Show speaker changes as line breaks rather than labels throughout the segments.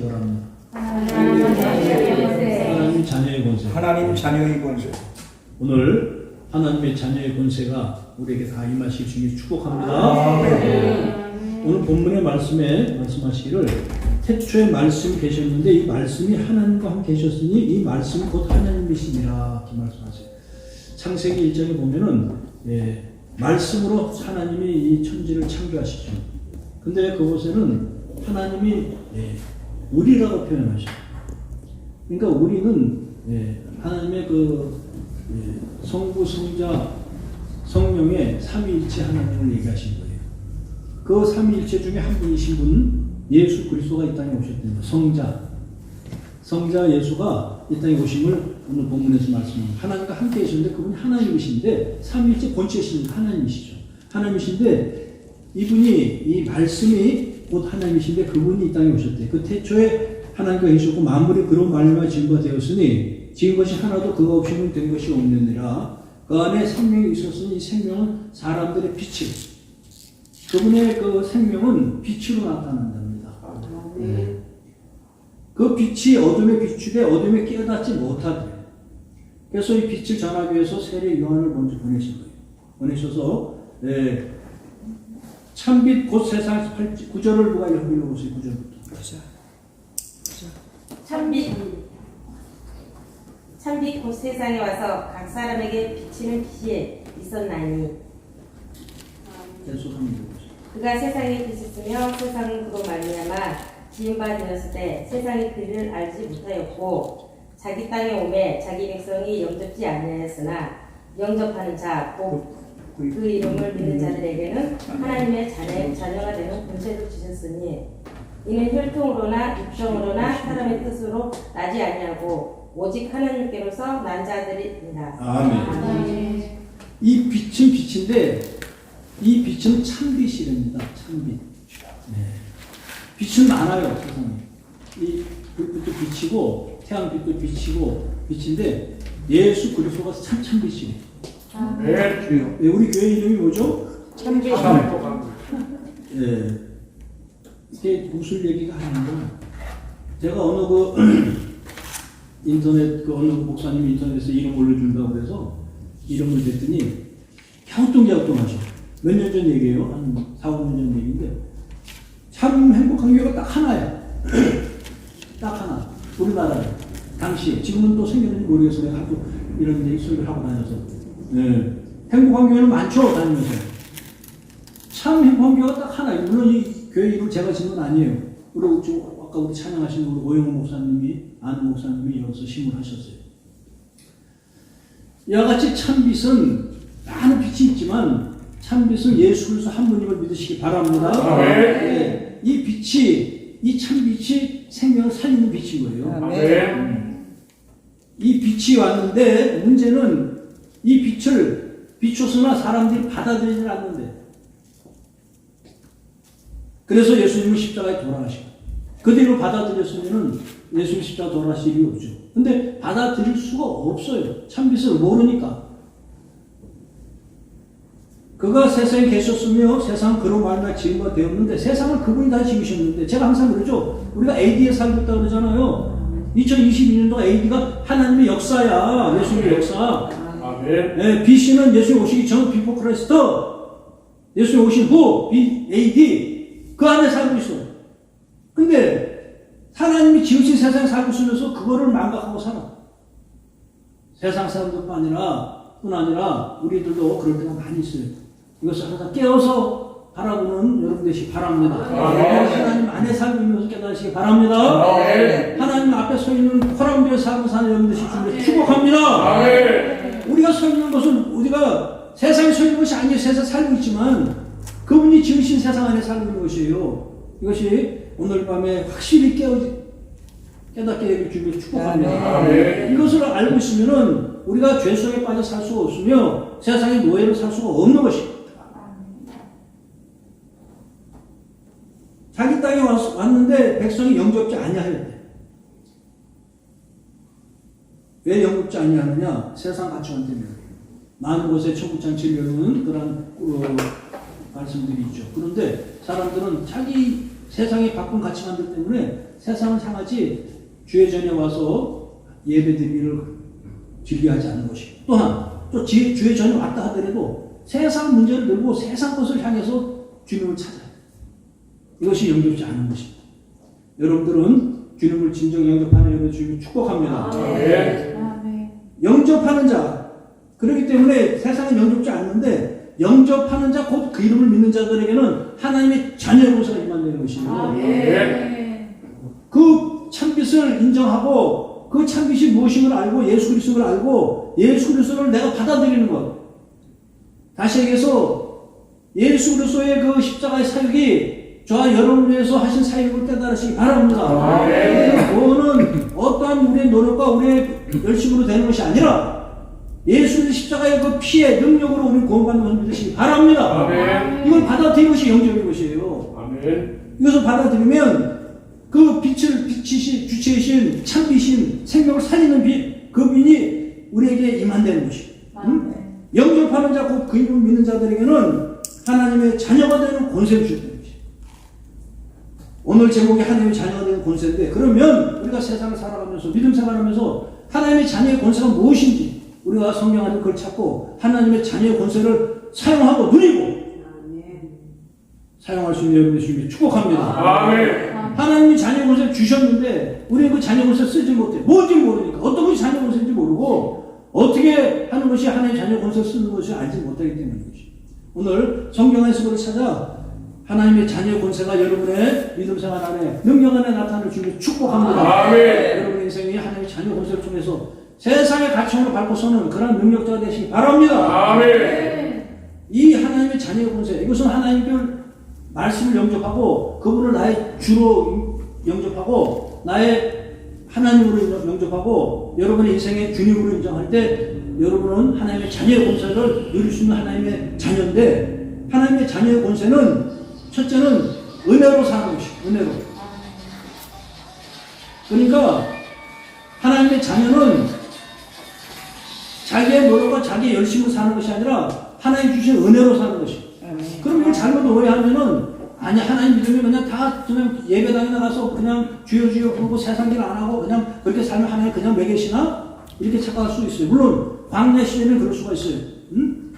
바랍니다.
하나님 자녀의 권세.
하나님 자녀의 권세.
오늘 하나님의 자녀의 권세가 우리에게 다 임하실 수 있게 축복합니다. 오늘 본문의 말씀에 말씀하시기를 태초에 말씀이 계셨는데 이 말씀이 하나님과 함께 계셨으니 이 말씀이 곧 하나님이시니라 이렇게 말씀하세요. 창세기 1장에 보면은 말씀으로 하나님이 이 천지를 창조하시죠. 근데 그곳에는 하나님이 우리라고 표현하셔요. 그러니까 우리는 하나님의 그 성부, 성자, 성령의 삼위일체 하나님을 얘기하신 거예요. 그 삼위일체 중에 한 분이신 분 예수 그리스도가 이 땅에 오셨답니다. 성자 예수가 이 땅에 오심을 오늘 본문에서 말씀합니다. 하나님과 함께 계셨는데 그분이 하나님이신데 삼위일체 본체이신 하나님이시죠. 하나님이신데 이분이 이 말씀이 곧 하나님이신데 그분이 이 땅에 오셨대. 그 태초에 하나님과 계셨고 만물이 그런 말미암아 지은 바 되었으니 지은 것이 하나도 그가 없이는 된 것이 없느니라. 그 안에 생명이 있었으니 이 생명은 사람들의 빛이. 그분의 그 생명은 빛으로 나타난답니다. 그 빛이 어둠에 비추되 어둠에 깨닫지 못하대. 그래서 이 빛을 전하기 위해서 세례 요한을 먼저 보내신 거예요. 보내셔서 참빛 곧 세상에서 9절을 누가 읽어보세요. 9절부터.
참빛 곧 세상에 와서 각 사람에게 비치는 빛이 있었나니
계속합니다.
그가 세상에 비쳤으며 세상은 그로 말미암아 지은 바 되었을 때 세상이 그를 알지 못하였고 자기 땅에 오매 자기 백성이 영접지 아니하였으나 영접하는 자 곧 그 이름을 믿는 자들에게는 하나님의 자녀가 되는 권세를 주셨으니 이는 혈통으로나 육정으로나 사람의 뜻으로 나지 아니하고 오직 하나님께로서 난 자들이니라.
아멘. 이 빛은 빛인데 이 빛은 참빛이랍니다. 참빛. 빛은 많아요. 세상에. 이 불빛도 빛이고 태양빛도 빛이고 빛인데 예수 그리스도가 참빛이에요. 우리 교회 이름이 뭐죠?
참빛.
이게 무슨 얘기가 아닌가? 제가 어느 인터넷 어느 목사님이 인터넷에서 이름 올려준다고 해서 이름을 댔더니 갸우뚱하셔. 몇 년 전 얘기예요. 한 4, 5년 전 얘기인데 참 행복한 교회가 딱 하나야. 딱 하나. 우리나라에. 당시에. 지금은 또 생겼는지 모르겠어요. 내가 하도 이런 데 소리를 하고 다녀서. 행복한 교회는 많죠. 다니면서. 참 행복한 교회가 딱 하나. 물론 이 교회 이름 제가 지은 건 아니에요. 그리고 아까 우리 찬양하신 우리 오영호 목사님이, 아는 목사님이 여기서 심문하셨어요. 이와 같이 참빛은 많은 빛이 있지만 참빛은 예수 그리스도 한 분임을 믿으시기 바랍니다. 이 빛이, 이 참빛이 생명을 살리는 빛인 거예요. 이 빛이 왔는데 문제는 이 빛을 비추었으나 사람들이 받아들이지 않는데 그래서 예수님은 십자가에 돌아가시고 그대로 받아들였으면 예수님 십자가 돌아가실 일이 없죠. 근데 받아들일 수가 없어요. 참빛을 모르니까. 그가 세상에 계셨으며 세상은 그로 말미암아 지은 바 되었는데 세상을 그분이 다 지으셨는데 제가 항상 그러죠. 우리가 AD에 살고 있다고 그러잖아요. 2022년도가 AD가 하나님의 역사야. 예수님의 역사. BC는 예수님 오시기 전 비포 크라이스트. 예수님 오신 후 AD 그 안에 살고 있어요. 근데 하나님이 지으신 세상에 살고 있으면서 그거를 망각하고 살아. 세상 사람들뿐 아니라 우리들도 그럴 때가 많이 있어요. 이것을 항상 깨어서 바라보는 여러분 되시기 바랍니다. 하나님 안에 살고 있는 것을 깨달으시기 바랍니다. 하나님 앞에 서 있는 코람비에 살고 사는 여러분 되시기 주님을 축복합니다. 우리가 서 있는 것은 우리가 세상에 서 있는 것이 아니에요. 세상에 살고 있지만 그분이 지으신 세상 안에 살고 있는 것이에요. 이것이 오늘 밤에 확실히 깨닫게 되길 주님을 축복합니다. 이것을 알고 있으면은 우리가 죄 속에 빠져 살 수가 없으며 세상의 노예로 살 수가 없는 것입니다. 자기 땅에 왔는데 백성이 영접지 아니하였대. 왜 영접지 아니하느냐? 세상 가치관 때문에. 많은 곳에 천국장 진료는 그런 말씀들이 있죠. 그런데 사람들은 자기 세상의 바쁜 가치관들 때문에 세상을 향하지 주의 전에 와서 예배드리기를 즐겨하지 않는 것이. 또한 또 주의 전에 왔다 하더라도 세상 문제를 들고 세상 것을 향해서 주님을 찾아요. 이것이 영접지 않은 것입니다. 여러분들은 주님을 진정 영접하는 여러분 주님을 축복합니다. 영접하는 자. 그렇기 때문에 세상은 영접지 않는데 영접하는 자 곧 그 이름을 믿는 자들에게는 하나님의 자녀의 권세가 임한다는 것이에요. 그 참빛을 인정하고 그 참빛이 무엇임을 알고 예수 그리스도를 알고 예수 그리스도를 내가 받아들이는 것. 다시 얘기해서 예수 그리스도의 그 십자가의 사역이 저와 여러분을 위해서 하신 사역을 깨달으시기 바랍니다. 그거는 어떠한 우리의 노력과 우리의 열심으로 되는 것이 아니라 예수의 십자가의 그 피의 능력으로 우리는 구원받는 것을 믿으시기 바랍니다. 이걸 받아들이는 것이 영접인 것이에요. 이것을 받아들이면 그 빛을 비치신 주체이신 참빛인 생명을 살리는 빛, 그 빛이 우리에게 임한다는 것이에요. 영접하는 자, 곧 그 이름을 믿는 자들에게는 하나님의 자녀가 되는 권세를 주는 것이에요. 오늘 제목이 하나님의 자녀가 되는 권세인데, 그러면 우리가 세상을 살아가면서 믿음 생활하면서 하나님의 자녀의 권세가 무엇인지 우리가 성경 안에 그걸 찾고 하나님의 자녀의 권세를 사용하고 누리고 사용할 수 있는 여러분의 주님을 축복합니다. 하나님이 자녀의 권세를 주셨는데 우리는 그 자녀의 권세를 쓰지 못해. 뭔지 모르니까. 어떤 것이 자녀의 권세인지 모르고 어떻게 하는 것이 하나님의 자녀의 권세를 쓰는 것이 알지 못하기 때문인 것이. 오늘 성경 안에서 그걸 찾아 하나님의 자녀의 권세가 여러분의 믿음 생활 안에 능력 안에 나타나는 주님을 축복합니다. 여러분의 인생이 하나님의 자녀의 권세를 통해서 세상의 가치관을 밟고서는 그런 능력자가 되시기 바랍니다. 이 하나님의 자녀의 권세, 이것은 하나님의 말씀을 영접하고 그분을 나의 주로 영접하고 나의 하나님으로 영접하고 여러분의 인생의 주님으로 인정할 때 여러분은 하나님의 자녀의 권세를 누릴 수 있는 하나님의 자녀인데, 하나님의 자녀의 권세는 첫째는 은혜로 사는 것이 은혜로. 그러니까 하나님의 자녀는 자기의 노력과 자기의 열심으로 사는 것이 아니라 하나님 주신 은혜로 사는 것이. 그럼 이걸 잘못 오해하면은 아니 하나님 믿으면 그냥 다 그냥 예배당에 나가서 그냥 주여 주여 부르고 세상 일 안 하고 그냥 그렇게 살면 하나님 그냥 먹이시나? 이렇게 착각할 수 있어요. 물론 광야 시대는 그럴 수가 있어요.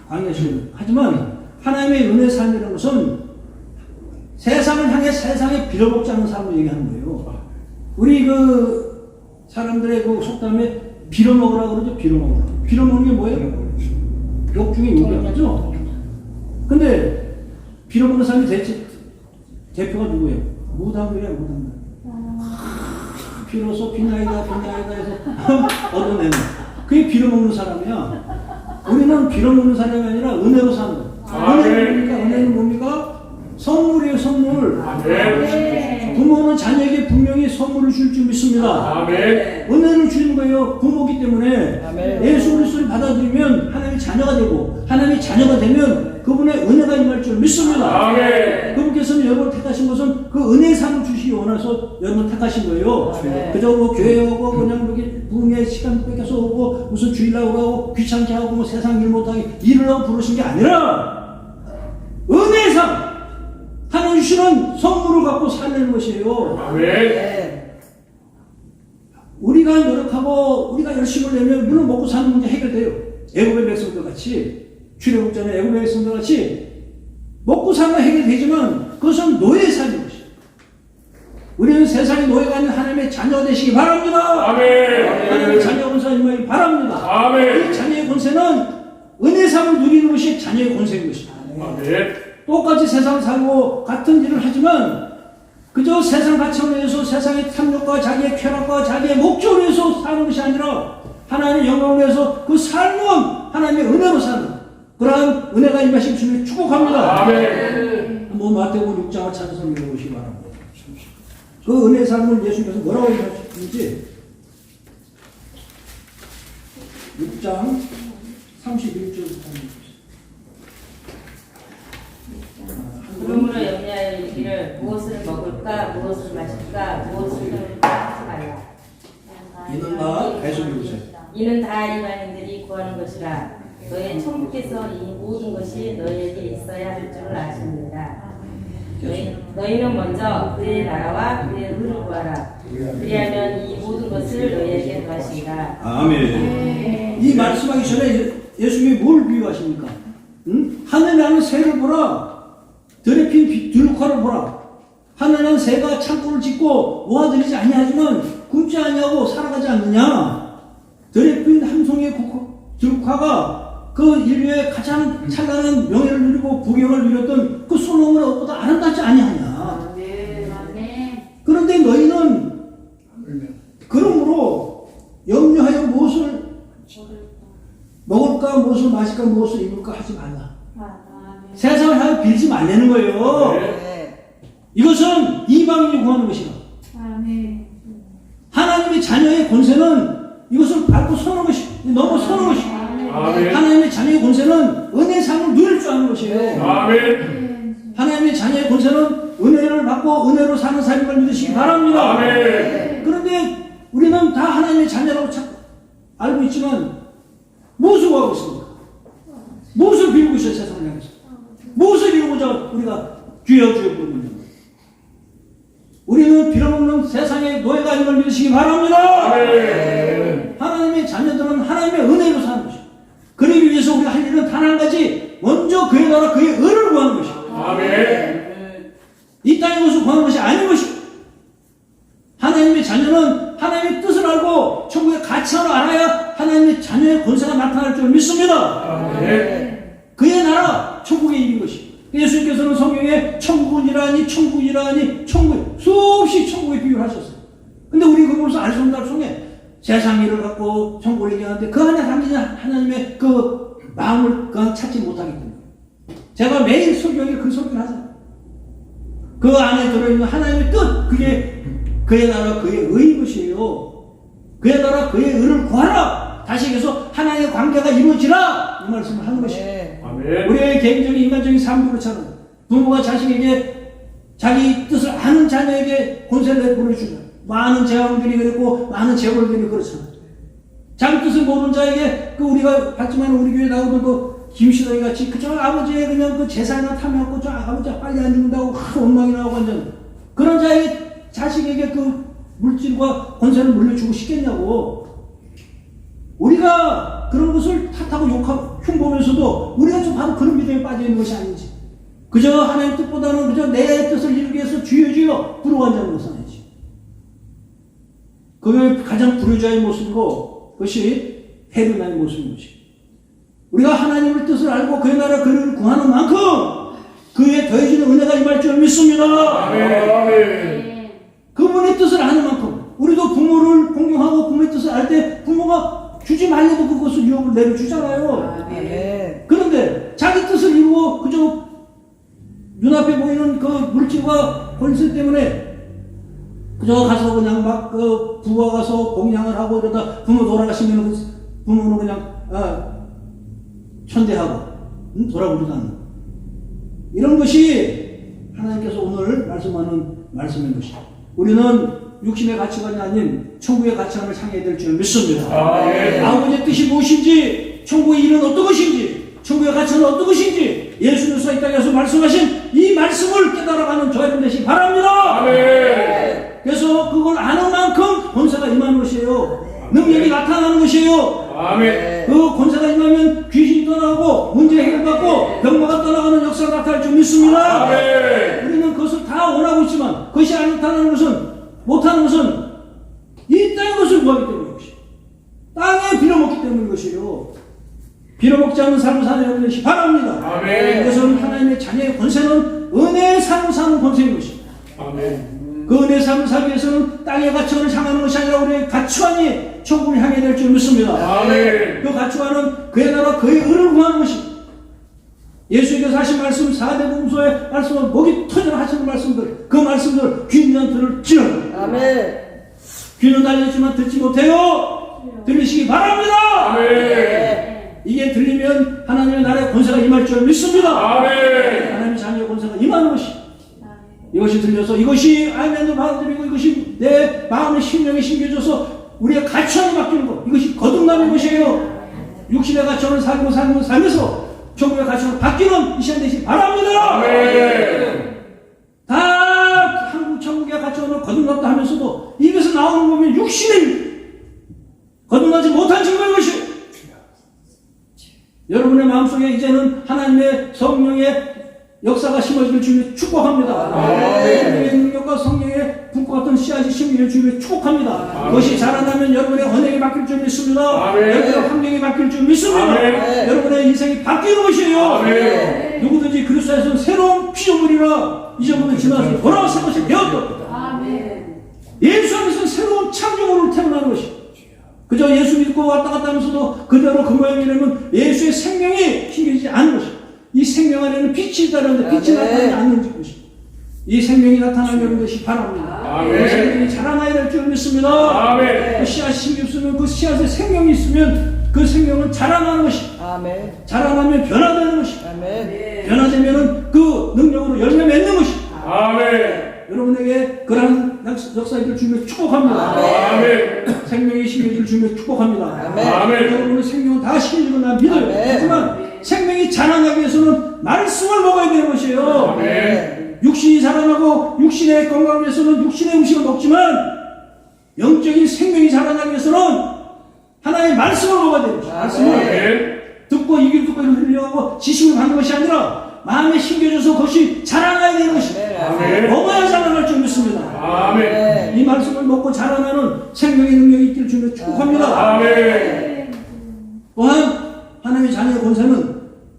광야 시대는. 하지만 하나님의 은혜 삶이라는 것은 세상을 향해 세상에 빌어먹지 않는 삶을 얘기하는 거예요. 우리 그 사람들의 그 속담에 빌어먹으라 그러죠. 빌어먹으라. 빌어먹는 게 뭐예요? 욕 중에 욕이 없죠. 근데 빌어먹는 사람이 대표가 누구예요? 무당들이야, 무당들. 빌어서 빈나이다 해서 얻어내는. 그게 빌어먹는 사람이야. 우리는 빌어먹는 사람이 아니라 은혜로 사는 거야. 은혜는 뭡니까? 선물이에요, 선물. 부모는 자녀에게 분명히 선물을 줄 줄 믿습니다. 은혜를 주는 거예요. 부모기 때문에 예수 그리스도를 받아들이면 하나님의 자녀가 되고 하나님의 자녀가 되면 그분의 은혜가 임할 줄 믿습니다. 그분께서는 여러분을 택하신 것은 그 은혜의 삶을 주시기 원해서 여러분을 택하신 거예요. 그저 뭐 교회 오고 그냥 여기 부흥회 시간 뺏겨서 오고 무슨 주일날 오고 귀찮게 하고 뭐 세상 일 못하게 일을 하고 부르신 게 아니라 은혜의 삶, 하나님 주시는 선물을 갖고 살려는 것이에요. 우리가 노력하고 우리가 열심히 내면 물론 먹고 사는 문제 해결돼요. 애굽의 백성들 같이 출애굽 전에 애굽의 백성들 같이 먹고 사는 건 해결되지만 그것은 노예의 삶인 것이에요. 우리는 세상의 노예가 아닌 하나님의 자녀가 되시기 바랍니다. 하나님의 자녀 권세가 임하기 바랍니다. 이 자녀의 권세는 은혜의 삶을 누리는 것이 자녀의 권세인 것입니다. 똑같이 세상 살고 같은 일을 하지만 그저 세상 가치관에 의해서 세상의 탐욕과 자기의 쾌락과 자기의 목적을 위해서 사는 것이 아니라 하나님의 영광을 위해서 그 삶은 하나님의 은혜로 사는 그러한 은혜가 임하신 주님을 축복합니다. 한번 마태복음 6장을 찾아서 읽어보시기 바랍니다. 그 은혜의 삶을 예수님께서 뭐라고 얘기하시는지 6장 31절부터
그러므로 염려하여 이르기를 무엇을 먹을까 무엇을 마실까 무엇을 들을까 하지 말라.
이는 다 계속 읽으세요.
이는 다 이방인들이 구하는 것이라. 너의 천국에서 이 모든 것이 너에게 있어야 할 줄을 아십니다. 너희는 너희는 먼저 그의 나라와 그의 의를 구하라. 그리하면 이 모든 것을 너희에게 더하시리라.
아멘. 이 말씀하기 전에 예수님이 뭘 비유하십니까? 응? 하늘에 나는 새를 보라. 들에 핀 들luc화를 보라. 하늘에 나는 새가 창고를 짓고 모아들이지 아니하지만 굶지 아니하고 살아가지 않느냐. 들에 핀 한 송이의 들luc화가 그 인류의 가장 찬란한 명예를 누리고 부경을 누렸던 그 솔로몬의 옷보다 아름답지 아니하냐. 그런데 너희는 그러므로 염려하여 무엇을 먹을까, 무엇을 마실까, 무엇을 입을까 하지 말라. 세상을 향해 빌지 말라는 거예요. 이것은 이방인이 구하는 것이다. 하나님의 자녀의 권세는 이것을 밟고 서는 것이, 넘어 서는 것이. 하나님의 자녀의 권세는 은혜의 삶을 누릴 줄 아는 것이에요. 하나님의 자녀의 권세는 은혜를 받고 은혜로 사는 삶을 믿으시기 바랍니다. 그런데 우리는 다 하나님의 자녀라고 알고 있지만 무엇을 구하고 있습니까? 무엇을 빌고 있어요, 세상을 향해서? 무엇을 빌고자 우리가 주여 주여 부르는 거예요? 우리는 빌어먹는 세상의 노예가 아닌 걸 믿으시기 바랍니다. 하나님의 자녀들은 하나님의 은혜로 사는 것이에요. 그러기 위해서 우리가 할 일은 단 한 가지, 먼저 그의 나라 그의 의를 구하는 것이에요. 이 땅의 것을 구하는 것이 아닌 것이에요. 하나님의 자녀는 하나님의 뜻을 알고 천국의 가치를 알아야 하나님의 자녀의 권세가 나타날 줄 믿습니다. 그의 나라 천국의 일인 것이에요. 예수님께서는 성경에 천국이라니 천국 수없이 천국의 비유를 하셨어요. 근데 우리 그것을 알 수 없는 날 속에 세상 일을 갖고 천국을 얘기하는데 그 안에 담긴 하나님의 그 마음을 그냥 찾지 못하기 때문에 제가 매일 설교에 그 설교를 하잖아요. 그 안에 들어있는 하나님의 뜻, 그게 그의 나라 그의 의인 것이에요. 그의 나라 그의 의를 구하라. 다시 얘기해서 하나님의 관계가 이루어지라, 이 말씀을 하는 것이에요. 우리의 개인적인 인간적인 삶도 그렇잖아요. 부모가 자식에게 자기 뜻을 아는 자녀에게 권세를 보내주잖아요. 많은 재앙들이 그랬고 많은 재벌들이 그렇잖아요. 자기 뜻을 모르는 자에게 그 우리가 봤지만 우리 교회 나오던 그 김시덕이 같이 그저 아버지의 그냥 그 재산을 탐해갖고 저 아버지 빨리 안 죽는다고 원망이 나오고 완전 그런 자에게 자식에게 그 물질과 권세를 물려주고 싶겠냐고. 우리가 그런 것을 탓하고 욕하고 흉보면서도 우리가 좀 바로 그런 믿음에 빠져있는 것이 아닌지, 그저 하나님 뜻보다는 그저 내 뜻을 이루기 위해서 주여 주여 부르고한다는 것은 아니지. 그게 가장 불효자의 모습이고 그것이 해륜의 모습인 것이. 우리가 하나님의 뜻을 알고 그의 나라 그를 구하는 만큼 그에 더해지는 은혜가 임할 줄 믿습니다. 그분의 뜻을 아는 만큼 우리도 부모를 공경하고 부모의 뜻을 알 때 부모가 주지 말래도 그것을 유혹을 내려주잖아요. 그런데 자기 뜻을 이루고 그저 눈앞에 보이는 그 물질과 권세 때문에 그저 가서 그냥 막 그 부하 가서 공양을 하고 이러다 부모 돌아가시면 그 부모는 그냥 천대하고 돌아보지도 않는 이런 것이 하나님께서 오늘 말씀하는 말씀인 것이다. 우리는 육신의 가치관이 아닌 천국의 가치관을 향해야 될 줄 믿습니다. 아버지의 뜻이 무엇인지, 천국의 일은 어떤 것인지, 천국의 가치는 어떤 것인지 예수님께서 이 땅에서 말씀하신 이 말씀을 깨달아가는 저 여러분 되시기 바랍니다. 그래서 그걸 아는 만큼 권세가 임하는 것이에요. 능력이 나타나는 것이에요. 그 권세가 임하면 귀신이 떠나고 문제 해결받고 병마가 떠나가는 역사가 나타날 줄 믿습니다. 우리는 그것을 다 원하고 있지만 그것이 안 나타나는 것은, 못하는 것은 이 땅의 것을 구하기 때문인 것이에요. 땅에 빌어먹기 때문인 것이에요. 빌어먹지 않는 삶을 사는 것이 바랍니다. 그것은 하나님의 자녀의 권세는 은혜의 삶을 사는 권세인 것입니다. 그 은혜의 삶을 살기 위해서는 땅의 가치관을 향하는 것이 아니라 우리의 가치관이 천국을 향해 될 줄 믿습니다. 그 가치관은 그의 나라 그의 의를 구하는 것입니다. 예수님께서 하신 말씀, 4대 복음서의 말씀은 목이 터져라 하시는 말씀들, 그 말씀들 귀 있는 들을 찌르라. 귀는 달렸지만 듣지 못해요. 들으시기 바랍니다. 이게 들리면 하나님의 나라의 권세가 임할 줄 믿습니다. 하나님의 자녀의 권세가 임하는 것이, 이것이 들려서 이것이 아멘을 받아들이고 이것이 내 마음의 심령에 심겨져서 우리의 가치관이 바뀌는 것, 이것이 거듭나는 것이에요. 육신의 가치관을 살고 살면서 천국의 가치관을 바뀌는 이 시간 되시기 바랍니다. 다 가져오는 거듭났다 하면서도 입에서 나오는 거 보면 육신의 거듭나지 못한 증거인 것이에요. 여러분의 마음속에 이제는 하나님의 성령의 역사가 심어질 주님을 축복합니다. 성령의 능력과 성령의 불과 같은 씨앗이 심어질 주님을 축복합니다. 그것이 자라나면 여러분의 언행이 바뀔 줄 믿습니다. 여러분의 환경이 바뀔 줄 믿습니다. 여러분의 인생이 바뀌는 것이에요. 누구든지 그리스도에서는 새로운 피조물이라 이전부터 지나서 돌아와 새 것이 되었다. 예수 안에서는 새로운 창조물로 태어나는 것이에요. 그저 예수 믿고 왔다 갔다 하면서도 그대로 그 모양이라면 예수의 생명이 신겨지지 않는 것이에요. 이 생명 안에는 빛이 있다는데 빛이 나타나지 않는 것입니다. 이 생명이 나타나는 것이 바랍니다. 그 생명이 자라나야 될 줄 믿습니다. 그 씨앗이 없으면 그 씨앗에 생명이 있으면 그 생명은 자라나는 것입니다. 자라나면 변화되는 것입니다. 변화되면 그 능력으로 열매 맺는 것입니다. 여러분에게 그러한 역사를 주며 축복합니다. 생명이 심겨질 주며 축복합니다. 여러분의 생명은 다 심겨지고 난 믿어요. 하지만 생명이 자라나기 위해서는 말씀을 먹어야 되는 것이에요. 육신이 자라나고 육신의 건강을 위해서는 육신의 음식을 먹지만 영적인 생명이 자라나기 위해서는 하나님의 말씀을 먹어야 되는 것이에요. 말씀을 듣고 이길 듣고 흘려가고 지식을 받는 것이 아니라 마음에 심겨져서 그것이 자라나야 되는 것입니다. 먹어야 자라날 줄 믿습니다. 이 말씀을 먹고 자라나는 생명의 능력이 있기를 주며 축복합니다. 또한 하나님의 자녀의 권세는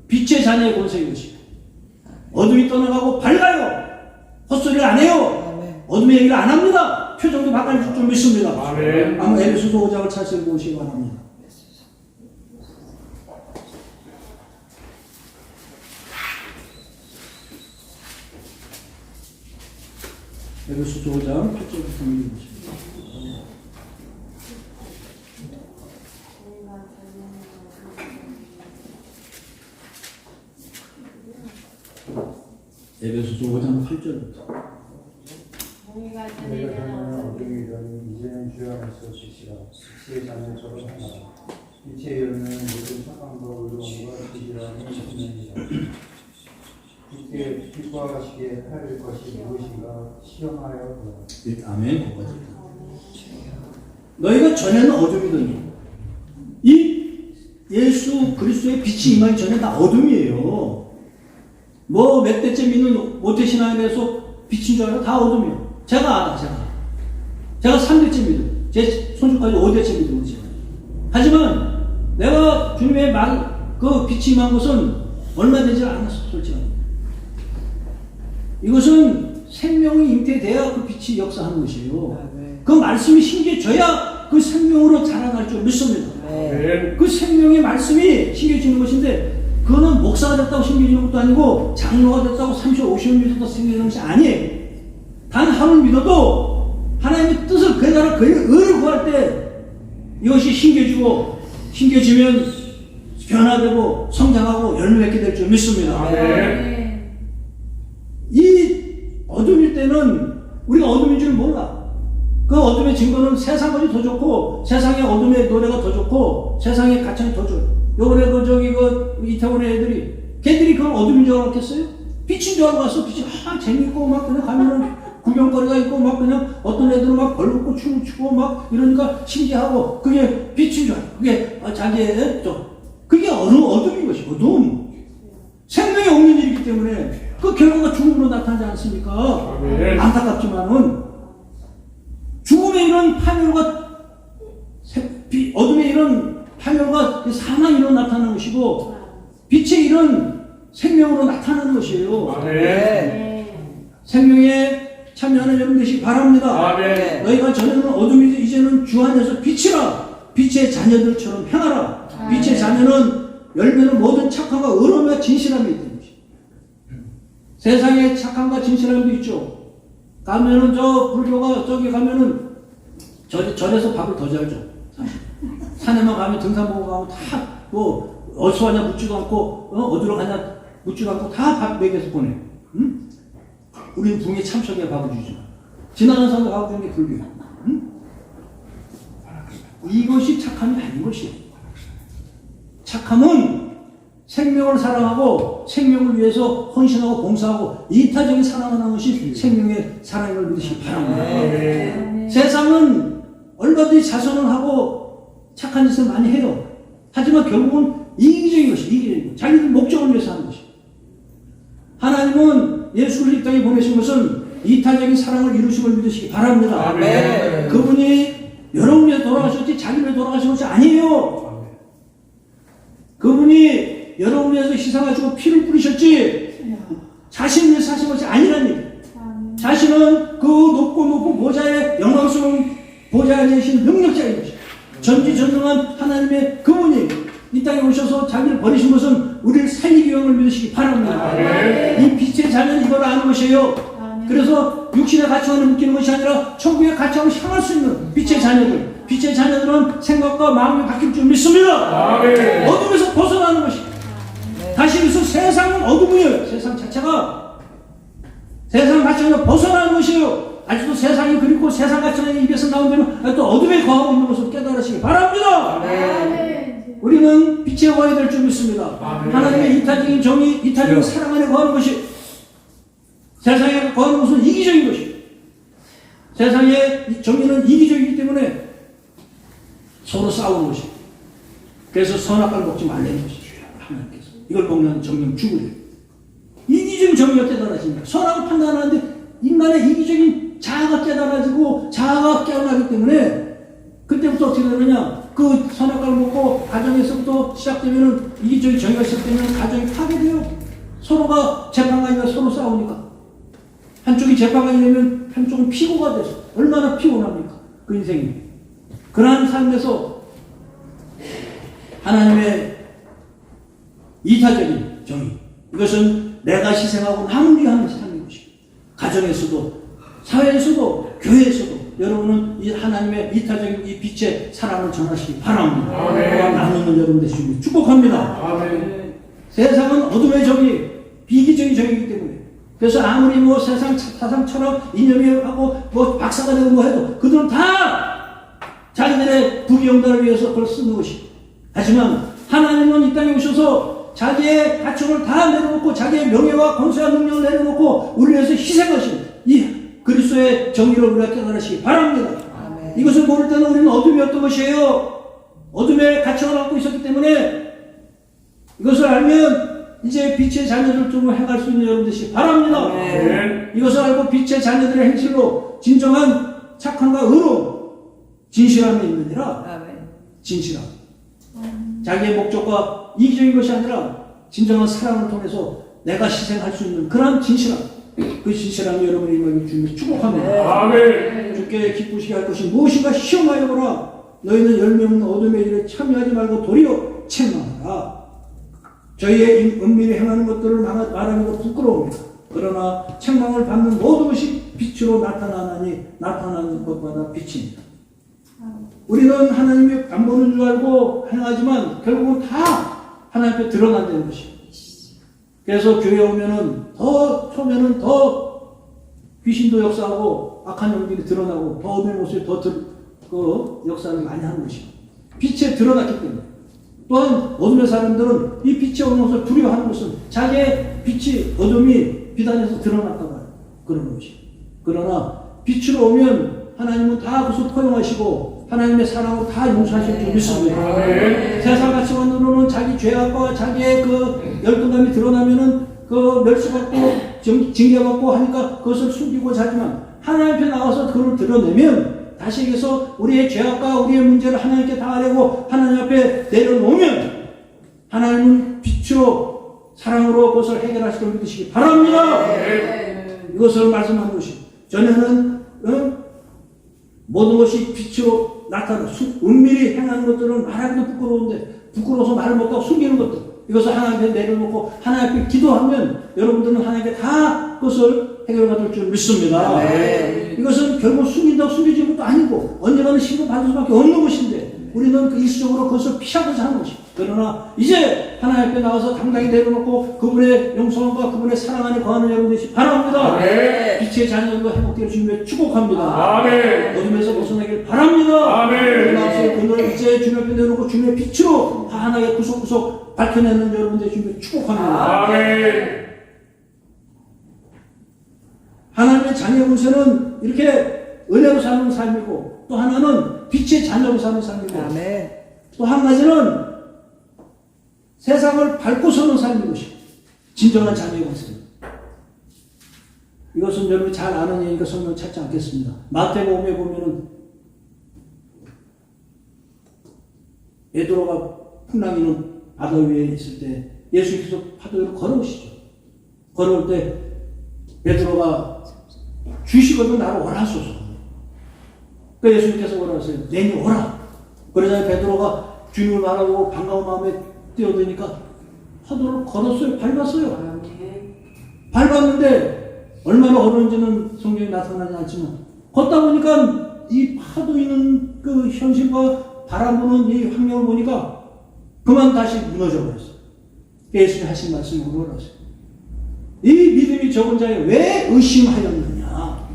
빛의 자녀의 권세인 것입니다. 어둠이 떠나가고 밝아요. 헛소리를 안 해요. 어둠의 얘기를 안 합니다. 표정도 바꿔줄 줄 믿습니다. 아마 에베소서 5장을 찾아서 보시기 바랍니다. 에베소서 5장 8절부터 읽어보십니다. 에베소서 5장 8절부터
너희가 전에는 이제는 주 안에서 빛이라 빛의 자녀처럼 하라. 빛의 열매는 모든 착함과 의로움과 지지함이 있느니라. 빛과 같이 할 것이 무엇인가 시험하여 보라.
아멘. 너희가 전에는 어둠이더니 이 예수 그리스도의 빛이 임하기 전에 다 어둠이에요. 뭐 몇 대째 믿는 모태신앙에 대해서 빛인 줄 알아? 다 어둠이에요. 제가 알아. 제가 3대째 믿어요. 제 손주까지 5대째 믿어요. 하지만 내가 주님의 그 빛이 임한 것은 얼마 되지 않았어. 솔직히. 이것은 생명이 잉태돼야 그 빛이 역사하는 것이에요. 그 말씀이 심겨져야 그 생명으로 자라날 줄 믿습니다. 그 생명의 말씀이 심겨지는 것인데 그거는 목사가 됐다고 심겨지는 것도 아니고 장로가 됐다고 30, 50년 믿어도 생겨지는 것이 아니에요. 단 하루 믿어도 하나님의 뜻을 그 나라 그 의를 구할 때 이것이 심겨지면 변화되고 성장하고 열매 맺게 될 줄 믿습니다. 이 어둠일 때는 우리가 어둠인 줄 몰라. 그 어둠의 증거는 세상 것이 더 좋고 세상의 어둠의 노래가 더 좋고 세상의 가창이 더 좋아요. 요번에 이태원의 애들이 걔들이 그건 어둠인 줄 알았겠어요? 빛인 줄 알고 갔어. 빛이 재밌고 막 그냥 가면은 구경거리가 있고 막 그냥 어떤 애들은 막 벌겋고 춤을 추고 막 이러니까 신기하고 그게 빛인 줄 알고 그게 자기의 그게 어둠인 것이 어둠. 생명이 없는 일이기 때문에 그 결과가 죽음으로 나타나지 않습니까? 안타깝지만은 죽음의 이런 파멸과 어둠의 이런 파멸과 사망으로 나타나는 것이고 빛의 이런 생명으로 나타나는 것이에요. 생명에 참여하는 여러분 되시기 바랍니다. 너희가 전에는 어둠이지 이제는 주 안에서 빛이라. 빛의 자녀들처럼 행하라. 빛의 자녀는 열매는 모든 착함과 의로움과 진실함이 있는 것이죠. 세상에 착함과 진실함도 있죠. 가면은 불교가 저기 가면은 절에서 밥을 더 잘 줘. 산에만 가면 등산보고 가면 다 어디서 가냐 묻지도 않고 어디로 가냐 묻지도 않고 다 밥 먹여서 보내. 응? 우리는 붕에 참석해 밥을 주지. 지나가는 사람도 밥을 주는 게 불교야. 응? 이것이 착함이 아닌 것이에요. 착함은 생명을 사랑하고 생명을 위해서 헌신하고 봉사하고 이타적인 사랑을 하는 것이 생명의 사랑을 믿으시기 바랍니다. 세상은 얼마든지 자선을 하고 착한 짓을 많이 해요. 하지만 결국은 이기적인 것이 이기적인 것. 자기들 목적을 위해서 하는 것이. 하나님은 예수 그리스도 이 땅에 보내신 것은 이타적인 사랑을 이루심을 믿으시기 바랍니다.
아멘.
그분이 여러분 위해 돌아가셨지 자기 위해 돌아가신 것이 아니에요. 그분이 여러분 위해서 희생하시고 피를 뿌리셨지 자신 위해서 하신 것이 아니라는 얘기예요. 자신은 그 높은 보좌의 영광스러운 보좌에 계신 능력자인 것이에요. 전지전능한 하나님의 그분이 이 땅에 오셔서 자기를 버리신 것은 우리를 살리기 위함을 믿으시기 바랍니다. 이 빛의 자녀는 이걸 아는 것이에요. 그래서 육신의 가치관을 묶이는 것이 아니라 천국의 가치관을 향할 수 있는 빛의 자녀들. 빛의 자녀들은 생각과 마음이 바뀔 줄 믿습니다. 어둠에서 벗어나는 것이. 다시 그래서 세상은 어둠이에요. 세상 자체가. 세상 가치관에서 벗어나는 것이에요. 아직도 세상이 그립고 세상 가치관의 입에서 나온다면 아직도 어둠에 거하고 있는 것을 깨달으시기 바랍니다. 우리는 빛에 거해야 될 줄 믿습니다. 하나님의 이타적인 정의, 이타적인 사랑 안에 거하는 것이 세상에 거하는 것은 이기적인 것이에요. 세상의 정의는 이기적이기 때문에 서로 싸우는 것이에요. 그래서 선악과를 먹지 말라는 것이죠. 하나님께서 이걸 먹는 정령 죽으래요. 이기적인 정의가 깨달아집니다. 선악을 판단하는데 인간의 이기적인 자아가 깨달아지고 자아가 깨어나기 때문에 그때부터 어떻게 되느냐, 그 선악과를 먹고 가정에서부터 시작되면은 이기적인 정의가 시작되면 가정이 파괴돼요. 서로가 재판관이가 서로 싸우니까 한쪽이 재판관이 되면 한쪽은 피고가 돼서 얼마나 피곤합니까? 그 인생이. 그러한 삶에서 하나님의 이타적인 정의, 이것은 내가 희생하고 남을 위하는 삶인 것입니다. 가정에서도 사회에서도 교회에서도 여러분은 이 하나님의 이타적인 이 빛의 사랑을 전하시기 바랍니다. 나누는 여러분 되시길 축복합니다. 세상은 어둠의 정의, 비기적인 정의이기 때문에 그래서 아무리 뭐 세상 사상처럼 이념이 하고 뭐 박사가 되고 뭐 해도 그들은 다 자기들의 부귀영달을 위해서 그걸 쓰는 것이. 하지만 하나님은 이 땅에 오셔서 자기의 가축을 다 내려놓고 자기의 명예와 권세와 능력을 내려놓고 우리를 위해서 희생하신 이 그리스도의 정의를 우리가 깨달으시기 바랍니다. 이것을 모를 때는 우리는 어둠이었던 것이에요. 어둠의 가치관을 갖고 있었기 때문에 이것을 알면 이제 빛의 자녀들 쪽으로 행할 수 있는 여러분 되시기 바랍니다. 이것을 알고 빛의 자녀들의 행실로 진정한 착함과 의로움, 진실함이 있느니라. 진실함. 자기의 목적과 이기적인 것이 아니라 진정한 사랑을 통해서 내가 희생할 수 있는 그런 진실함. 그 진실함이 여러분의 임하기 주님을 축복합니다. 주께 기쁘시게 할 것이 무엇인가 시험하여 보라. 너희는 열매 없는 어둠의 일에 참여하지 말고 도리어 책망하라. 저희의 은밀히 행하는 것들을 말하는 것 부끄러웁니다. 그러나 책망을 받는 모든 것이 빛으로 나타나나니 나타나는 것마다 빛입니다. 우리는 하나님이 안 보는 줄 알고 행하지만 결국은 다 하나님 앞에 드러난다는 것입니다. 그래서 교회에 오면은 처음에는 더 귀신도 역사하고 악한 영들이 드러나고 더 어둠의 모습이 더 그 역사를 많이 하는 것입니다. 빛에 드러났기 때문에. 또한 어둠의 사람들은 이 빛에 오는 것을 두려워하는 것은 자기의 빛이 어둠이 빛 안에서 드러났다고 해요. 그런 것이. 그러나 빛으로 오면 하나님은 다 그것을 포용하시고 하나님의 사랑으로 다 용서하실 줄 믿습니다. 세상 가치관으로는 자기 죄악과 자기의 그 열등감이 드러나면은 그 멸시받고 징계받고 하니까 그것을 숨기고자 하지만 하나님 앞에 나와서 그걸 드러내면 다시 얘기해서 우리의 죄악과 우리의 문제를 하나님께 다 아뢰고 하나님 앞에 내려놓으면 하나님은 빛으로 사랑으로 그것을 해결하실 줄 믿으시기 바랍니다. 이것을 말씀하는 것이 전에는 모든 것이 빛으로 나타나 은밀히 행하는 것들은 말하기도 부끄러운데 부끄러워서 말을 못하고 숨기는 것들 이것을 하나님께 내려놓고 하나님 앞에 기도하면 여러분들은 하나님께 다 그것을 해결받을 줄 믿습니다. 이것은 결국 숨긴다고 숨겨진 것도 아니고 언젠가는 신고받을 수밖에 없는 것인데 우리는 그 일시적으로 그것을 피하고자 하는 것입니다. 그러나 이제 하나님 앞에 나와서 당당히 내려놓고 그분의 용서함과 그분의 사랑 안에 거하는 여러분 되시기 바랍니다. 빛의 자녀들과 행복되길 주님의 축복합니다. 어둠에서 벗어나길 바랍니다. 우리 마음속에 그늘 일제 주님 앞에 내놓고 주님의 빛으로 환하게 구석구석 밝혀내는 여러분들 주님을 축복합니다.
아멘.
하나님의 자녀의 권세는 이렇게 은혜로 사는 삶이고, 또 하나는 빛의 자녀로 사는 삶이고,
아멘.
또 한 가지는 세상을 밟고 서는 삶인 것이 진정한 자녀의 권세입니다. 이것은 여러분이 잘 아는 얘기니까 설명 찾지 않겠습니다. 마태복음에 보면은 베드로가 풍랑이는 바다 위에 있을 때 예수께서 파도 위로 걸어오시죠. 걸어올 때 베드로가 주시거든 나를 오라 하소서. 그러니까 예수님께서 뭐라 하세요? 내니 오라. 그러자 베드로가 주님을 바라보고 반가운 마음에 뛰어드니까 파도를 걸었어요. 밟았어요. 밟았는데 얼마나 어려운지는 성경에 나타나지 않지만 걷다 보니까 이 파도 있는 그 현실과 바람 부는 이 환경을 보니까 그만 다시 무너져 버렸어요. 예수님이 하신 말씀이 뭐라고 하세요? 이 믿음이 적은 자에 왜 의심하였느냐?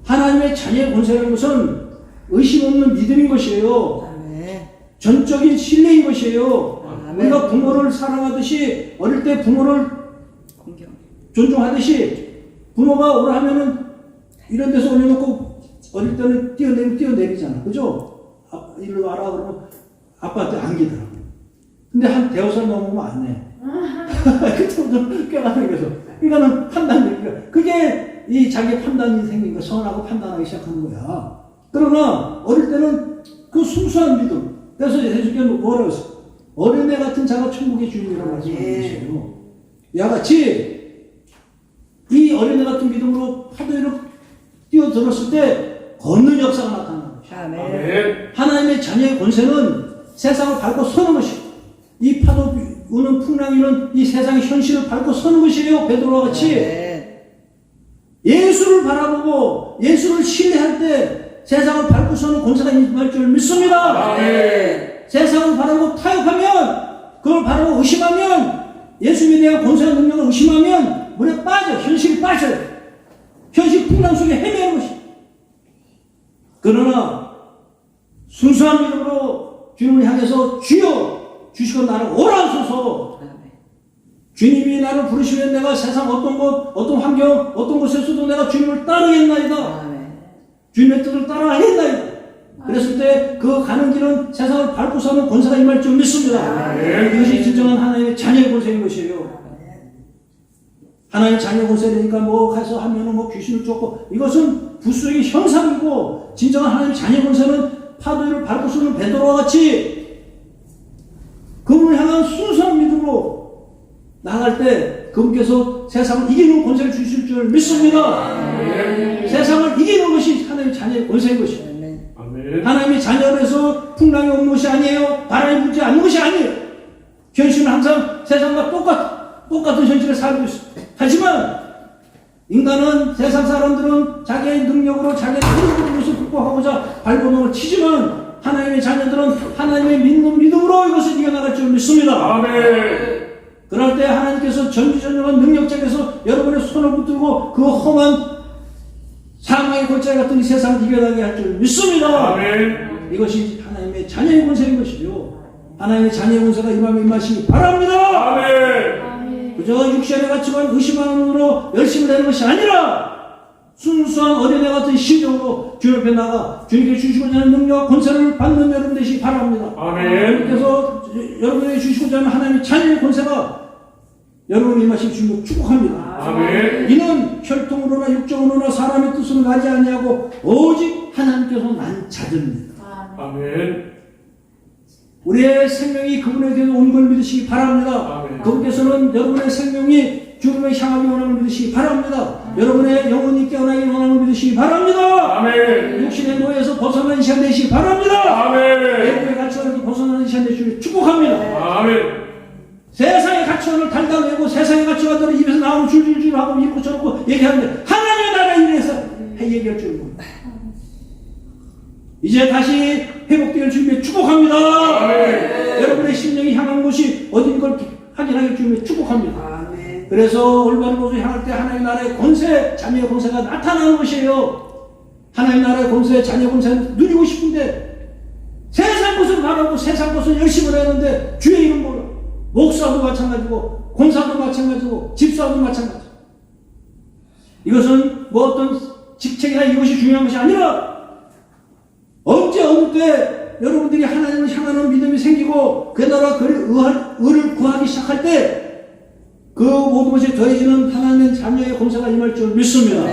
하나님의 자녀의 권세라는 것은 의심 없는 믿음인 것이에요.
아멘.
전적인 신뢰인 것이에요.
아멘.
우리가 부모를 사랑하듯이 어릴 때 부모를
공경.
존중하듯이 부모가 오라 하면은 이런 데서 올려놓고 어릴 때는 뛰어내리잖아. 그죠? 일로 와라 그러면 아빠한테 안기더라고. 근데 한 대여섯 넘으면 안 내. 그때부터 꾀가는 거죠. 그러니까는 판단력이야. 그게 이 자기 판단이 생긴 거, 선하고 판단하기 시작하는 거야. 그러나 어릴 때는 그 순수한 믿음. 그래서 예수께서 뭐라고 했어? 어린애 같은 자가 천국의 주인이라고 말씀하는 것이에요. 이와 같이 이 어린애 같은 믿음으로 파도 위로 뛰어들었을 때 걷는 역사가 나타나는 것이에요.
아멘.
아멘.
하나님의 자녀의 권세는 세상을 밟고 서는 것이고, 이 파도 우는 풍랑이는 이 세상의 현실을 밟고 서는 것이에요. 베드로와 같이.
아멘.
예수를 바라보고 예수를 신뢰할 때 세상을 밟고 서는 권세가 임할 줄 믿습니다.
아멘.
세상을 바라보고 타협하면, 그걸 바라보고 의심하면, 예수님에 대한 권세와 능력을 의심하면 물에 빠져, 현실이 빠져요. 현실 풍랑 속에 헤매는 것이. 그러나 순수한 믿음으로 주님을 향해서 주여 주시고 나를 오라 하소서. 주님이 나를 부르시면 내가 세상 어떤 곳, 어떤 환경, 어떤 곳에서도 내가 주님을 따르겠나이다.
아멘.
주님의 뜻을 따라가겠나이다. 그랬을 때 그 가는 길은 세상을 밟고 사는 권세가 임할 줄 믿습니다.
아멘.
이것이 진정한 하나님의 자녀의 권세인 것이에요. 하나님의 자녀의 권세니까 뭐 가서 하면은 뭐 귀신을 쫓고, 이것은 부수의 형상이고, 진정한 하나님의 자녀의 권세는 파도 위를 밟고 서는 베드로와 같이 그분을 향한 순수한 믿음으로 나갈 때 그분께서 세상을 이기는 권세를 주실 줄 믿습니다. 세상을 이기는 것이 하나님의 자녀의 권세인 것입니다.
아멘.
하나님의 자녀에서 풍랑이 오는 것이 아니에요. 바람이 불지 않는 것이 아니에요. 현실은 항상 세상과 똑같은 현실에 살고 있어요. 하지만 인간은, 세상 사람들은 자기의 능력으로, 자기의 힘으로 이것을 극복하고자 발버둥을 치지만 하나님의 자녀들은 하나님의 믿는 믿음으로 이것을 이겨나갈 줄 믿습니다.
아멘.
그럴 때 하나님께서 전지전능한 능력자께서 여러분의 손을 붙들고 그 험한 사망의 골짜기 같은 이 세상을 이겨나게 할 줄 믿습니다.
아멘.
이것이 하나님의 자녀의 권세인 것이요. 하나님의 자녀의 권세가 임하시기 바랍니다.
아멘.
그저 육신의 가치관 의심하는 으로 열심히 되는 것이 아니라 순수한 어린애 같은 심정으로 주님 앞에 나가 주님께 주시고자 하는 능력과 권세를 받는 여러분 되시기 바랍니다.
아멘.
그래서 여러분에게 주시고자 하는 하나님의 자녀의 권세가 여러분이 임하시기 주님을 축복합니다.
아멘.
이는 혈통으로나 육정으로나 사람의 뜻으로 나지 아니하고 오직 하나님께서 난 자들입니다.
아멘.
우리의 생명이 그분에게서 온 걸 믿으시기 바랍니다.
아멘.
그분께서는 여러분의 생명이 죽음에 향하기 원하는 걸 믿으시기 바랍니다. 여러분의 영혼이 깨어나기 원하는 걸 믿으시기 바랍니다.
아멘.
육신의 노예에서 벗어나는 시간 되시기 바랍니다.
아멘.
예고의 가치관에서 벗어나는 시간 되시기를 축복합니다.
아멘.
세상의 가치관을 달달내고 세상의 가치관들을 입에서 나오는 줄줄줄 하고 입고 저렇고 얘기하는데 하나님의 나라 일에서 얘기할 줄 모릅니다. 이제 다시 회복될 준비에 축복합니다.
아멘.
여러분의 심령이 향한 곳이 어딘 걸 확인하기 준비에 축복합니다.
아멘.
그래서 올바른 곳을 향할 때 하나님의 나라의 권세, 자녀의 권세가 나타나는 것이에요. 하나님의 나라의 권세, 자녀의 권세를 누리고 싶은데 세상 것을 바라고 세상 것을 열심히 하는데 주의 이름 몰라. 목사도 마찬가지고 공사도 마찬가지고 집사도 마찬가지고. 이것은 뭐 어떤 직책이나 이것이 중요한 것이 아니라 언제 어느 때 여러분들이 하나님을 향하는 믿음이 생기고 그 나라 의를 구하기 시작할 때 그 모든 것이 더해지는 하나님의 자녀의 공사가 임할 줄 믿습니다.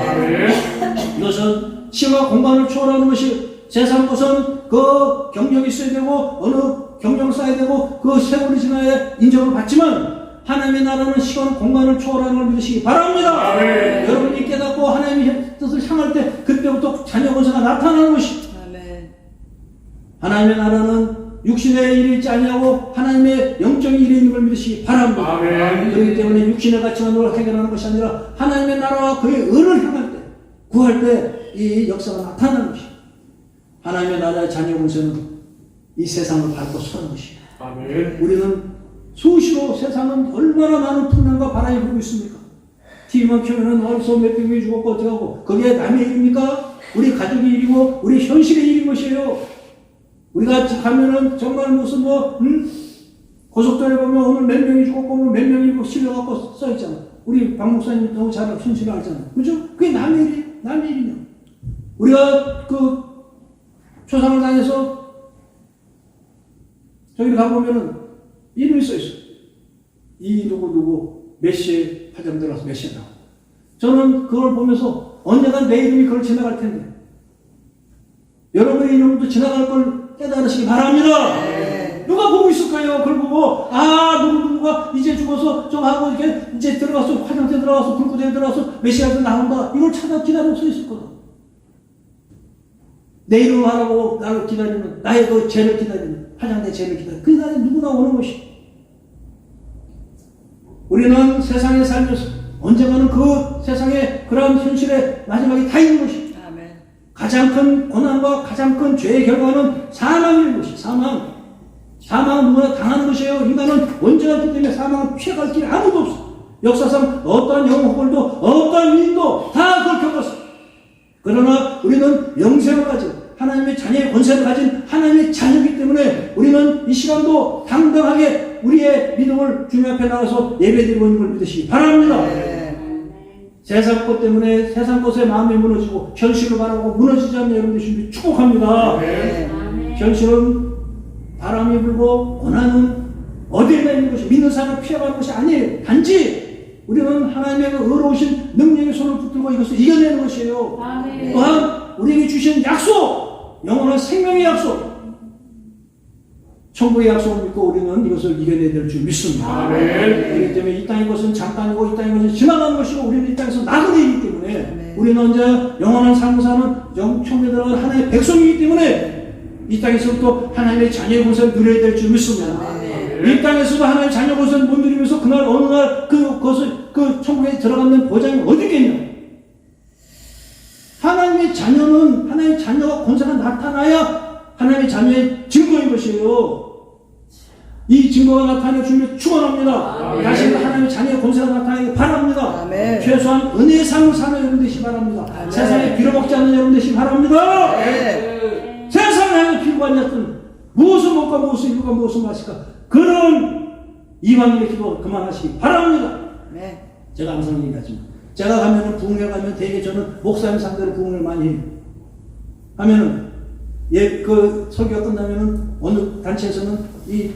이것은 시와 공간을 초월하는 것이 세상 것은 그 경력이 있어야 되고 어느 경력을 쌓아야 되고 그 세월이 지나야 인정을 받지만 하나님의 나라는 시간 공간을 초월하는 걸 믿으시기 바랍니다.
아멘.
여러분이 깨닫고 하나님의 뜻을 향할 때 그때부터 자녀 권세가 나타나는 것이 하나님의 나라는 육신의 일이 있지 아니하고 하나님의 영적인 일이 있는 걸 믿으시기 바랍니다.
아멘.
그렇기 때문에 육신의 가치관을 해결하는 것이 아니라 하나님의 나라와 그의 의를 향할 때 구할 때 이 역사가 나타나는 것이 하나님의 나라의 자녀 권세는 이 세상을 밟고 서는 것입니다.
아멘.
우리는 수시로 세상은 얼마나 많은 풍랑과 바람이 불고 있습니까? TV만 켜면은 어디서 몇 명이 죽었고 어떻게 하고 그게 남의 일입니까? 우리 가족의 일이고 우리 현실의 일인 것이에요. 우리가 가면은 정말 무슨 고속도로에 보면 오늘 몇 명이 죽었고 오늘 몇 명이 실려갖고 써있잖아. 우리 박 목사님 너무 잘 현실을 알잖아. 그죠? 그게 남의 일이냐. 우리가 그 초상을 당해서 저기 가보면은 이름이 써있어. 이 누구 몇 시에 화장 들어가서 몇 시에 나와. 저는 그걸 보면서 언젠간 내 이름이 그걸 지나갈 텐데 여러분의 이름도 지나갈 걸 깨달으시기 바랍니다. 누가 보고 있을까요? 그걸 보고 누구가 이제 죽어서 좀 하고 이렇게 이제 들어가서 화장대 들어가서 불구대에 들어가서 몇 시간에 나온다. 이걸 찾아 기다리고 서 있을 거다. 내 이름을 하라고 나를 기다리는 나의 그 죄를 기다리는 화장대 죄를 기다리는 그 날에 누구나 오는 것이. 우리는 세상에 살면서 언젠가는 그 세상에 그런 현실의 마지막이 다 있는 것이. 가장 큰 고난과 가장 큰 죄의 결과는 사망인 것이. 사망은 누구나 당하는 것이에요. 인간은 원죄하기 때문에 사망은 피해갈 길이 아무도 없어. 역사상 어떠한 영웅홀도 어떠한 위인도 다 그걸 겪었어. 그러나 우리는 영생을 가진 하나님의 자녀의 권세를 가진 하나님의 자녀이기 때문에 우리는 이 시간도 당당하게 우리의 믿음을 주님 앞에 나가서 예배드리고 있는 걸 믿으시기 바랍니다. 세상 것 때문에 세상 것에 마음이 무너지고 현실을 바라고 무너지지 않는 여러분들 축복합니다. 현실은 바람이 불고 고난은 어디에나 있는 것이 믿는 사람을 피해가는 것이 아니에요. 단지 우리는 하나님의 그 의로우신 능력의 손을 붙들고 이것을 이겨내는 것이에요. 또한 우리에게 주신 약속, 영원한 생명의 약속, 천국의 약속을 믿고 우리는 이것을 이겨내야 될 줄 믿습니다. 그렇기 때문에 이 땅의 것은 잠깐이고 이 땅의 것은 지나가는 것이고 우리는 이 땅에서 나그네이기 때문에 우리는 언제 영원한 삶을 사는 천국에 들어간 하나님의 백성이기 때문에 이 땅에서부터 하나님의 자녀의 권세를 누려야 될 줄 믿습니다. 이 땅에서도 하나님의 자녀 권세를 못 누리면서 그날 어느 날 그 천국에 들어가는 보장이 어디 있겠냐. 하나님의 자녀는 하나님의 자녀가 권세가 나타나야 하나님의 자녀의 증거인 것이에요. 이 증거가 나타나는 주님을 축원합니다. 다시 하나님의 자녀의 권세가 나타나기 바랍니다. 최소한 은혜의 삶을 사는 여러분 되시기 바랍니다. 세상에 빌어먹지 않는 여러분 되시기 바랍니다. 세상에 빌어먹지 않는 무엇을 먹고 무엇을 입을까 무엇을 마실까 그런 이방인의 기도 그만하시기 바랍니다. 제가 항상 얘기하지만 제가 가면은 부흥회 가면 대개 저는 목사님 상대로 부흥을 많이 해요. 하면은 그 설교가 끝나면은 어느 단체에서는 이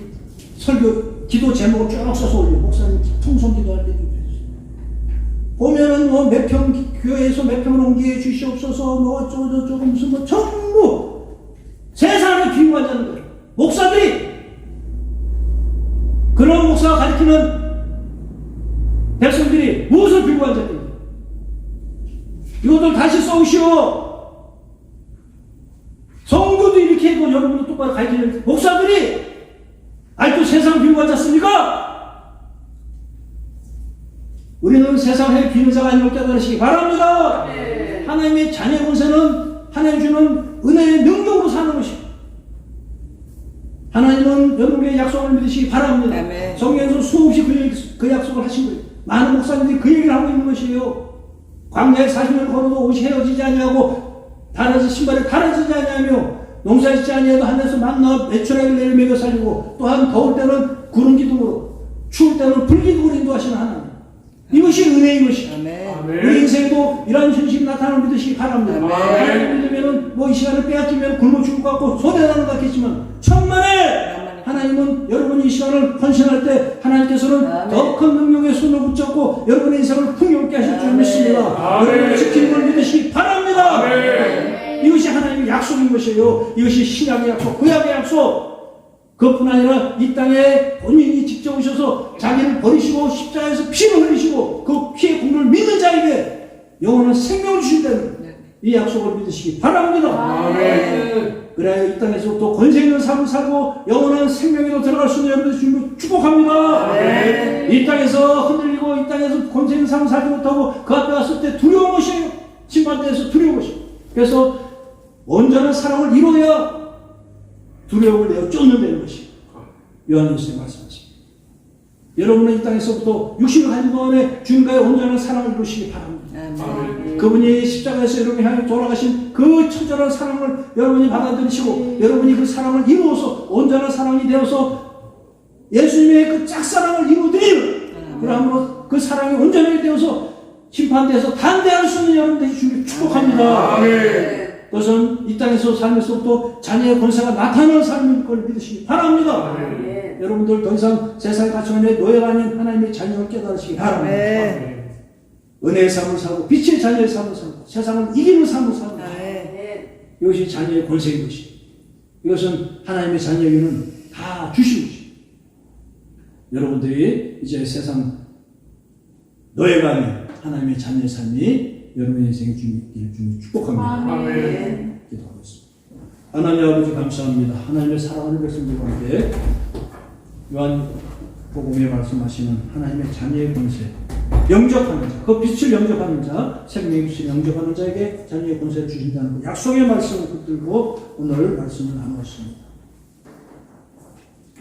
설교 기도 제목을 쭉 써서 올려. 목사님 통성 기도할 때 좀 해주세요. 보면은 뭐 몇 평 교회에서 몇 평을 옮겨 주시옵소서 뭐 어쩌고 무슨 뭐 전부 세상에 비유하자는 거예요. 목사들이 그런 목사가 가르치는 백성들이 무엇을 비유하자는 이것들 다시 써오시오. 성도도 이렇게 해도 여러분도 똑바로 가르치는 목사들이 아직도 세상 비유하지 않습니까? 우리는 세상의 비유자가 아닌 걸 깨달으시기 바랍니다. 하나님의 자녀 권세는 하나님 주는 은혜의 능력으로 사는 것입니다. 하나님은 여러분의 약속을 믿으시기 바랍니다. 성경에서 수없이 그 약속을 하신 거예요. 많은 목사님들이 그 얘기를 하고 있는 것이에요. 광야에 40년 걸어도 옷이 헤어지지 아니하고 신발에 갈아지지 아니하며 농사짓지 아니해도 하늘에서 만나 매출하게 내려 먹여 살리고 또한 더울 때는 구름 기둥으로 추울 때는 불 기둥으로 인도하시는 하나님. 이것이 은혜인 것이다. 우리 인생도 이러한 현실이 나타나는 믿으시기 바랍니다. 하나님 믿으면 뭐 이 시간을 빼앗기면 굶어 죽을 것 같고 손해나는 것 같겠지만 천만에 하나님은 여러분이 이 시간을 헌신할 때 하나님께서는 더 큰 능력의 손을 붙잡고 여러분의 인생을 풍요롭게 하실 줄 믿습니다. 여러분을 지키는 걸 믿으시기 바랍니다. 이것이 하나님의 약속인 것이에요. 이것이 신약의 약속, 구약의 약속. 그것뿐 아니라 이 땅에 본인이 직접 오셔서 자기를 버리시고 십자가에서 피를 흘리시고 그 피의 공로를 믿는 자에게 영원한 생명을 주신다는 이 약속을 믿으시기 바랍니다. 그래야 이 땅에서 또 권세 있는 삶을 살고 영원한 생명에도 들어갈 수 있는 여러분들 주님을 축복합니다. 이 땅에서 흔들리고 이 땅에서 권세 있는 삶을 살지 못하고 그 앞에 왔을 때 두려운 것이에요. 심판대에서 두려운 것이에요. 그래서 온전한 사랑을 이루어야 두려움을 내어 쫓는다는 것이 요한일서의 말씀이십니다. 여러분은 이 땅에서부터 육신을 가진 동안에 주님과의 온전한 사랑을 이루시기 바랍니다. 그분이 십자가에서 여러분을 향해 돌아가신 그 처절한 사랑을 여러분이 받아들이시고 여러분이 그 사랑을 이루어서 온전한 사랑이 되어서 예수님의 그 짝사랑을 이루어드리는 그러므로 그 사랑이 온전하게 되어서 심판대에서 단대할 수 있는 여러분들이 주님을 축복합니다. 그것은 이 땅에서 삶에서부터 자녀의 권세가 나타나는 삶인 걸 믿으시기 바랍니다. 여러분들 더 이상 세상의 가치관에 노예가 아닌 하나님의 자녀를 깨달으시기 바랍니다. 은혜의 삶을 살고 빛의 자녀의 삶을 살고 세상을 이기는 삶을 살고 이것이 자녀의 권세인 것이 이것은 하나님의 자녀에게는 다 주신 것이 여러분들이 이제 세상 노예가 아닌 하나님의 자녀의 삶이 여러분의 인생의 주님을 축복합니다. 기도하겠습니다. 하나님 아버지 감사합니다. 하나님의 사랑하는 백성들과 함께 요한복음에 말씀하시는 하나님의 자녀의 권세 영접하는 자, 그 빛을 영접하는 자, 생명의 빛을 영접하는 자에게 자녀의 권세를 주신다는 그 약속의 말씀을 붙들고 오늘 말씀을 나누었습니다.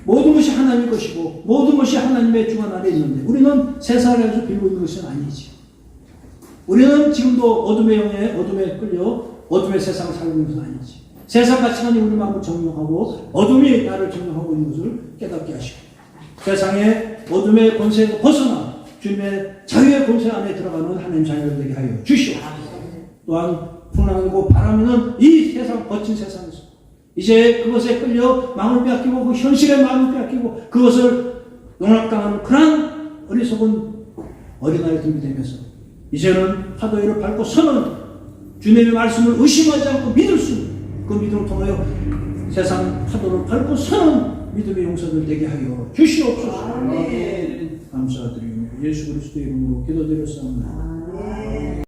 모든 것이 하나님의 것이고 모든 것이 하나님의 주관 아래 있는데 우리는 세상에서 빌고 있는 것은 아니지. 우리는 지금도 어둠의 영에 어둠에 끌려 어둠의 세상을 살고 있는 것은 아니지. 세상 가치관이 우리 마음을 점령하고 어둠이 나를 점령하고 있는 것을 깨닫게 하시고 세상의 어둠의 권세에서 벗어나 주님의 자유의 권세 안에 들어가는 하나님 자녀들 되게 하여 주시오. 또한 풍랑이고 바람이는 이 세상 거친 세상에서 이제 그것에 끌려 마음을 빼앗기고 그 현실의 마음을 빼앗기고 그것을 농락당하는 그런 어리석은 어린아이 들이 되면서 이제는 파도 위를 밟고 서는 주님의 말씀을 의심하지 않고 믿을 수 있는 그 믿음을 통하여 세상 파도를 밟고 서는 믿음의 용사들 되게 하여 주시옵소서. 감사드리며 예수 그리스도의 이름으로 기도드렸사옵나다.